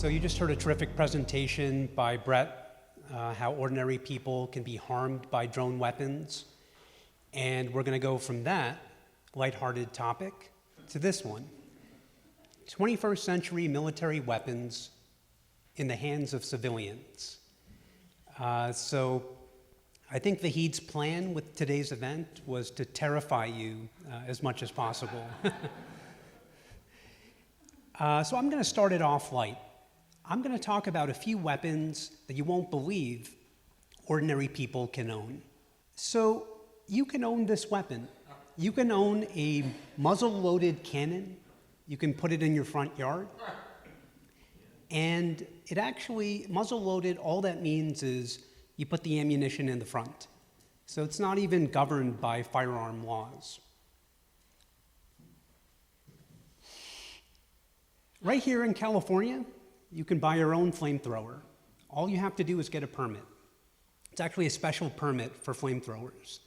So you just heard a terrific presentation by Brett, how ordinary people can be harmed by drone weapons. And we're going to go from that lighthearted topic to this one. 21st century military weapons in the hands of civilians. So I think Vahid's plan with today's event was to terrify you as much as possible. So I'm going to start it off light. I'm going to talk about a few weapons that you won't believe ordinary people can own. So you can own this weapon. You can own a muzzle-loaded cannon. You can put it in your front yard. And it actually, muzzle-loaded, all that means is you put the ammunition in the front. So it's not even governed by firearm laws. Right here in California, you can buy your own flamethrower. All you have to do is get a permit. It's actually a special permit for flamethrowers.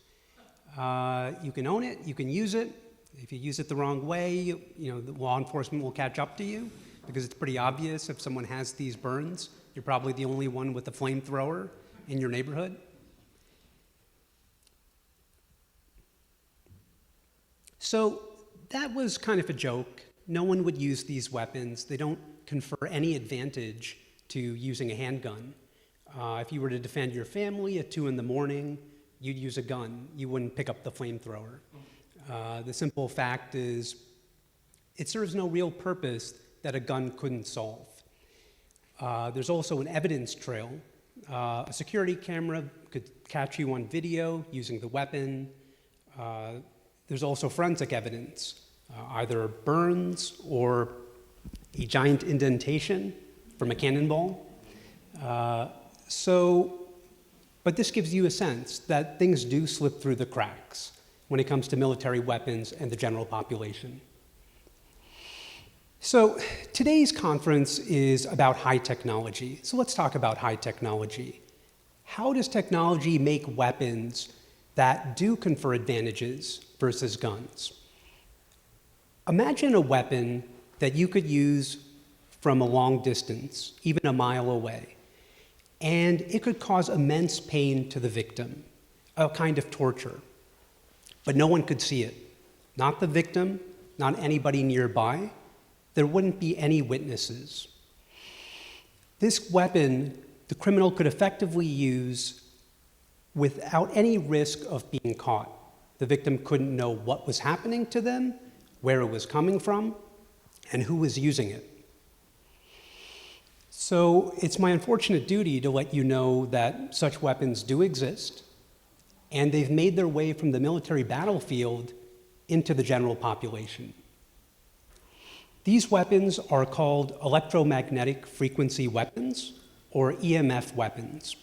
You can own it, you can use it. If you use it the wrong way, the law enforcement will catch up to you because it's pretty obvious if someone has these burns. You're probably the only one with a flamethrower in your neighborhood. So that was kind of a joke. No one would use these weapons. They don't confer any advantage to using a handgun. If you were to defend your family at 2 in the morning, you'd use a gun. You wouldn't pick up the flamethrower. The simple fact is, it serves no real purpose that a gun couldn't solve. There's also an evidence trail. A security camera could catch you on video using the weapon. There's also forensic evidence, either burns or a giant indentation from a cannonball. But this gives you a sense that things do slip through the cracks when it comes to military weapons and the general population. So today's conference is about high technology. So let's talk about high technology. How does technology make weapons that do confer advantages versus guns? Imagine a weapon that you could use from a long distance, even a mile away, and it could cause immense pain to the victim, a kind of torture. But no one could see it. Not the victim, not anybody nearby. There wouldn't be any witnesses. This weapon, the criminal could effectively use without any risk of being caught. The victim couldn't know what was happening to them, where it was coming from, and who was using it. So it's my unfortunate duty to let you know that such weapons do exist, and they've made their way from the military battlefield into the general population. These weapons are called electromagnetic frequency weapons, or EMF weapons.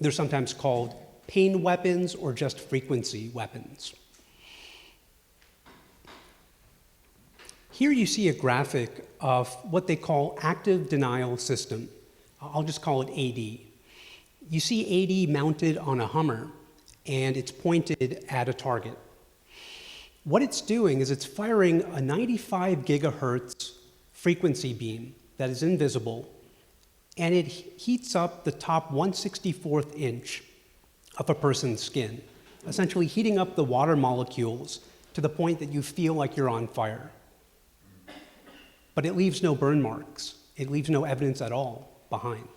They're sometimes called pain weapons or just frequency weapons. Here you see a graphic of what they call active denial system. I'll just call it AD. You see AD mounted on a Hummer, and it's pointed at a target. What it's doing is it's firing a 95 gigahertz frequency beam that is invisible, and it heats up the top 1/64th inch of a person's skin, essentially heating up the water molecules to the point that you feel like you're on fire. But it leaves no burn marks. It leaves no evidence at all behind.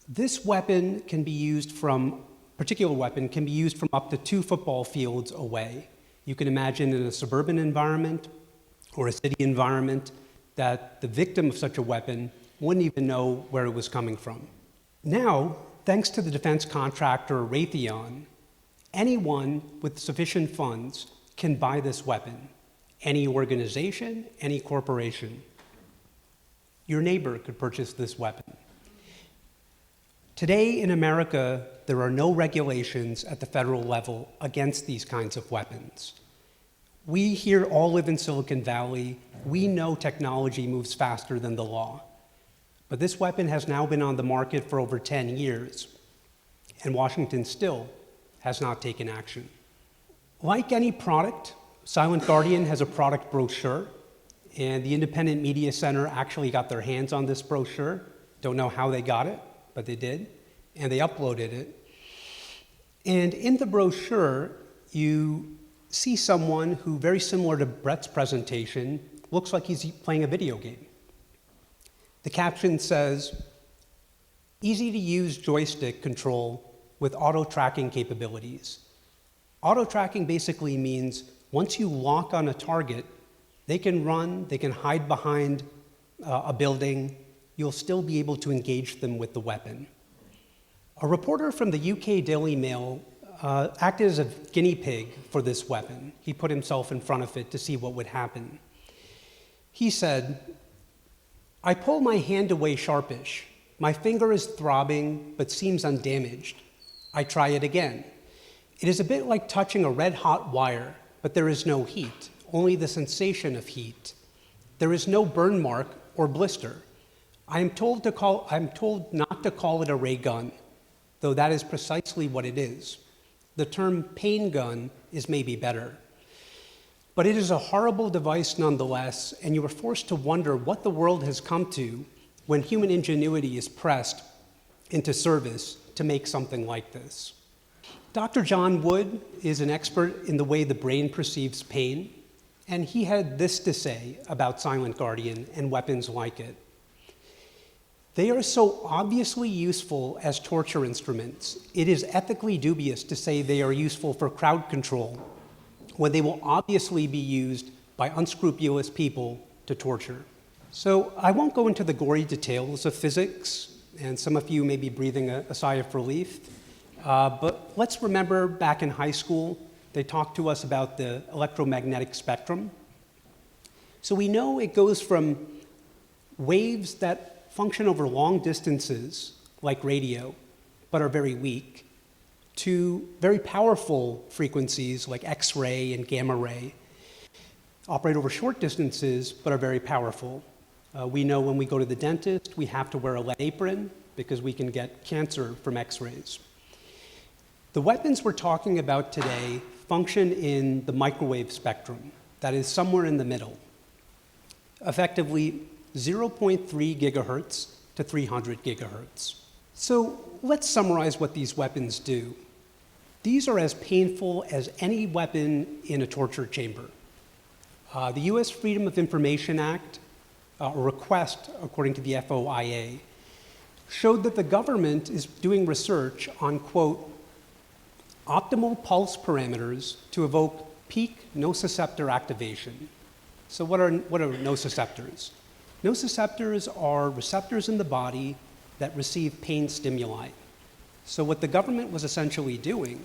This weapon can be used from, particular weapon can be used from up to 2 football fields away. You can imagine in a suburban environment or a city environment that the victim of such a weapon wouldn't even know where it was coming from. Now, thanks to the defense contractor Raytheon, anyone with sufficient funds can buy this weapon. Any organization, any corporation. Your neighbor could purchase this weapon. Today in America, there are no regulations at the federal level against these kinds of weapons. We here all live in Silicon Valley. We know technology moves faster than the law. But this weapon has now been on the market for over 10 years, and Washington still has not taken action. Like any product, Silent Guardian has a product brochure. And the Independent Media Center actually got their hands on this brochure. Don't know how they got it, but they did. And they uploaded it. And in the brochure, you see someone who, very similar to Brett's presentation, looks like he's playing a video game. The caption says, "Easy to use joystick control with auto tracking capabilities." Auto tracking basically means once you lock on a target, they can run, they can hide behind a building, you'll still be able to engage them with the weapon. A reporter from the UK Daily Mail acted as a guinea pig for this weapon. He put himself in front of it to see what would happen. He said, "I pull my hand away sharpish. My finger is throbbing but seems undamaged. I try it again. It is a bit like touching a red-hot wire, but there is no heat, only the sensation of heat. There is no burn mark or blister. I am told not to call it a ray gun, though that is precisely what it is. The term pain gun is maybe better. But it is a horrible device nonetheless, and you are forced to wonder what the world has come to when human ingenuity is pressed into service to make something like this." Dr. John Wood is an expert in the way the brain perceives pain, and he had this to say about Silent Guardian and weapons like it. "They are so obviously useful as torture instruments, it is ethically dubious to say they are useful for crowd control when they will obviously be used by unscrupulous people to torture." So I won't go into the gory details of physics, and some of you may be breathing a sigh of relief, but let's remember back in high school, they talked to us about the electromagnetic spectrum. So we know it goes from waves that function over long distances, like radio, but are very weak, to very powerful frequencies like X-ray and gamma ray, operate over short distances, but are very powerful. We know when we go to the dentist, we have to wear a lead apron because we can get cancer from X-rays. The weapons we're talking about today function in the microwave spectrum, that is somewhere in the middle, effectively 0.3 gigahertz to 300 gigahertz. So let's summarize what these weapons do. These are as painful as any weapon in a torture chamber. The US Freedom of Information Act, a request according to the FOIA, showed that the government is doing research on, quote, optimal pulse parameters to evoke peak nociceptor activation. So what are nociceptors? Nociceptors are receptors in the body that receive pain stimuli. So what the government was essentially doing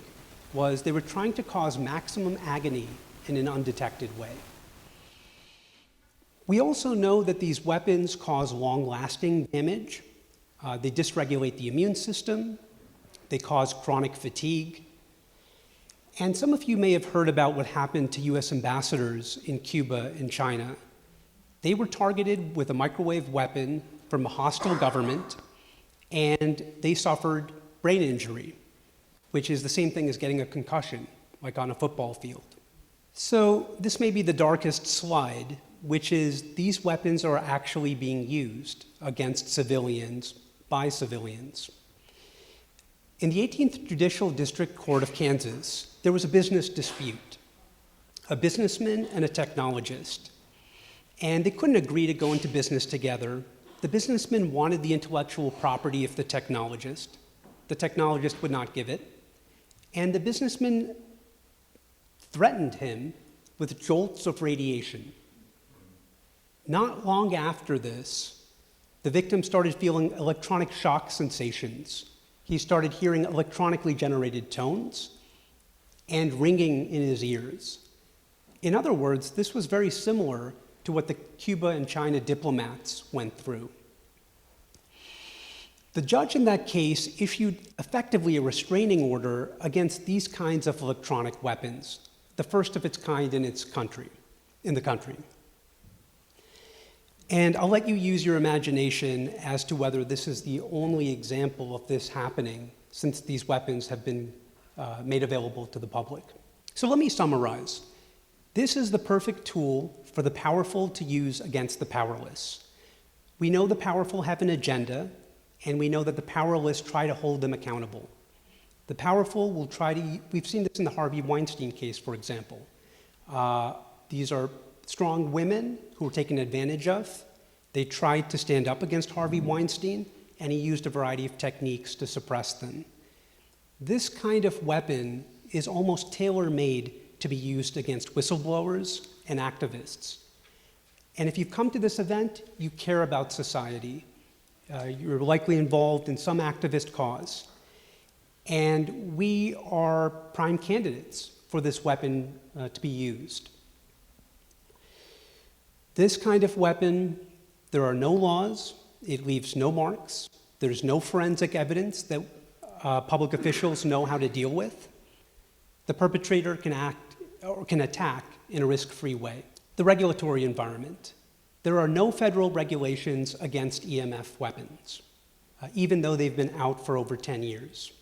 was they were trying to cause maximum agony in an undetected way. We also know that these weapons cause long-lasting damage. They dysregulate the immune system. They cause chronic fatigue. And some of you may have heard about what happened to US ambassadors in Cuba and China. They were targeted with a microwave weapon from a hostile government, and they suffered brain injury, which is the same thing as getting a concussion, like on a football field. So this may be the darkest slide, which is these weapons are actually being used against civilians by civilians. In the 18th Judicial District Court of Kansas, there was a business dispute, a businessman and a technologist, and they couldn't agree to go into business together. The businessman wanted the intellectual property of the technologist. The technologist would not give it, and the businessman threatened him with jolts of radiation. Not long after this, the victim started feeling electronic shock sensations. He started hearing electronically generated tones and ringing in his ears. In other words, this was very similar to what the Cuba and China diplomats went through. The judge in that case issued effectively a restraining order against these kinds of electronic weapons, the first of its kind in the country. And I'll let you use your imagination as to whether this is the only example of this happening since these weapons have been made available to the public. So let me summarize. This is the perfect tool for the powerful to use against the powerless. We know the powerful have an agenda, and we know that the powerless try to hold them accountable. The powerful will try to, we've seen this in the Harvey Weinstein case, for example. These are strong women who were taken advantage of. They tried to stand up against Harvey Weinstein, and he used a variety of techniques to suppress them. This kind of weapon is almost tailor-made to be used against whistleblowers and activists. And if you've come to this event, you care about society. You're likely involved in some activist cause. And we are prime candidates for this weapon to be used. This kind of weapon, there are no laws, it leaves no marks, there's no forensic evidence that public officials know how to deal with. The perpetrator can act or can attack in a risk-free way. The regulatory environment. There are no federal regulations against EMF weapons, even though they've been out for over 10 years.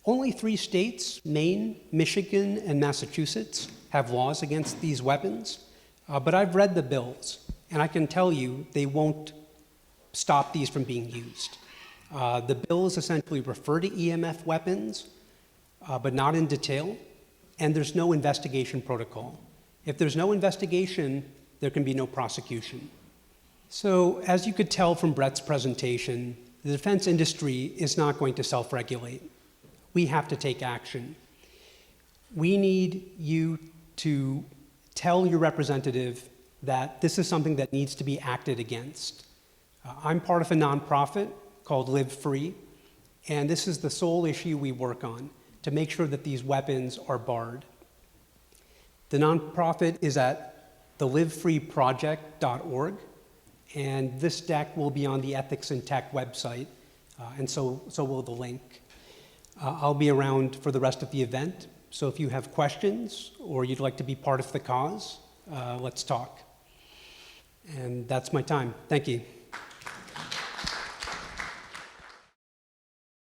Only 3 states, Maine, Michigan, and Massachusetts, have laws against these weapons, but I've read the bills, and I can tell you they won't stop these from being used. The bills essentially refer to EMF weapons, but not in detail, and there's no investigation protocol. If there's no investigation, there can be no prosecution. So, as you could tell from Brett's presentation, the defense industry is not going to self-regulate. We have to take action. We need you to tell your representative that this is something that needs to be acted against. I'm part of a nonprofit called Live Free, and this is the sole issue we work on, to make sure that these weapons are barred. The nonprofit is at thelivefreeproject.org, and this deck will be on the Ethics in Tech website, and so will the link. I'll be around for the rest of the event, so if you have questions or you'd like to be part of the cause, let's talk. And that's my time. Thank you.